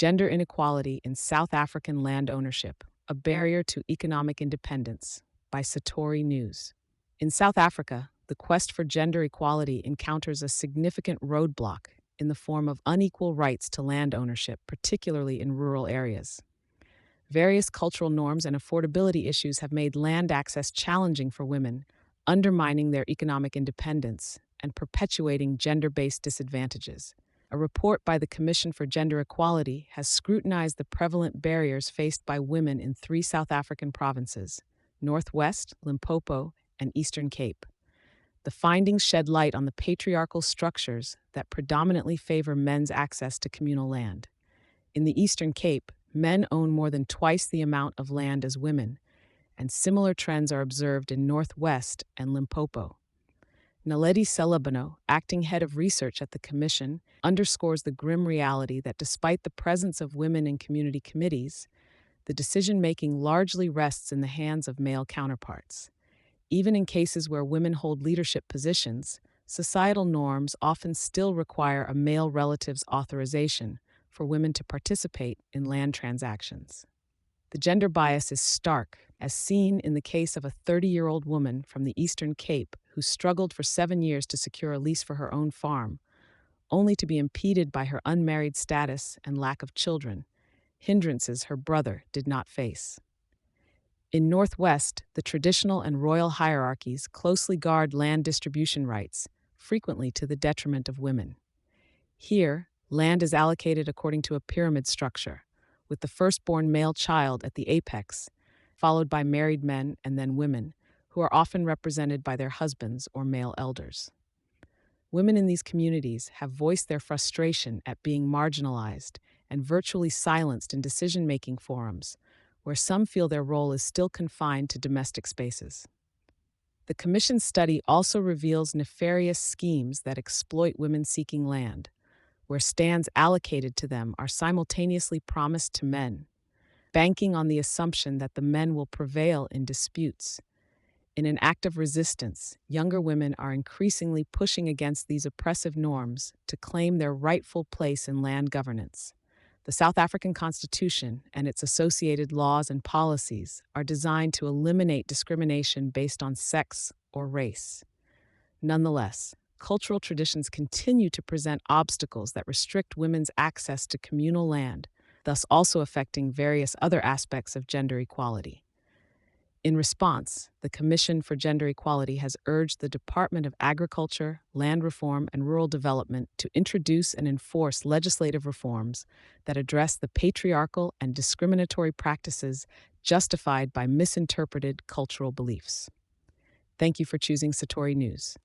Gender Inequality in South African Land Ownership, A Barrier to Economic Independence by Satori News. In South Africa, the quest for gender equality encounters a significant roadblock in the form of unequal rights to land ownership, particularly in rural areas. Various cultural norms and affordability issues have made land access challenging for women, undermining their economic independence and perpetuating gender-based disadvantages. A report by the Commission for Gender Equality has scrutinized the prevalent barriers faced by women in three South African provinces: Northwest, Limpopo, and Eastern Cape. The findings shed light on the patriarchal structures that predominantly favor men's access to communal land. In the Eastern Cape, men own more than twice the amount of land as women, and similar trends are observed in Northwest and Limpopo. Naledi Selebano, acting head of research at the Commission, underscores the grim reality that despite the presence of women in community committees, the decision-making largely rests in the hands of male counterparts. Even in cases where women hold leadership positions, societal norms often still require a male relative's authorization for women to participate in land transactions. The gender bias is stark, as seen in the case of a 30-year-old woman from the Eastern Cape who struggled for 7 years to secure a lease for her own farm, only to be impeded by her unmarried status and lack of children, hindrances her brother did not face. In Northwest, the traditional and royal hierarchies closely guard land distribution rights, frequently to the detriment of women. Here, land is allocated according to a pyramid structure, with the firstborn male child at the apex, followed by married men and then women, who are often represented by their husbands or male elders. Women in these communities have voiced their frustration at being marginalized and virtually silenced in decision-making forums, where some feel their role is still confined to domestic spaces. The Commission's study also reveals nefarious schemes that exploit women seeking land, where stands allocated to them are simultaneously promised to men, banking on the assumption that the men will prevail in disputes. In an act of resistance, younger women are increasingly pushing against these oppressive norms to claim their rightful place in land governance. The South African Constitution and its associated laws and policies are designed to eliminate discrimination based on sex or race. Nonetheless, cultural traditions continue to present obstacles that restrict women's access to communal land, thus also affecting various other aspects of gender equality. In response, the Commission for Gender Equality has urged the Department of Agriculture, Land Reform, and Rural Development to introduce and enforce legislative reforms that address the patriarchal and discriminatory practices justified by misinterpreted cultural beliefs. Thank you for choosing Satori News.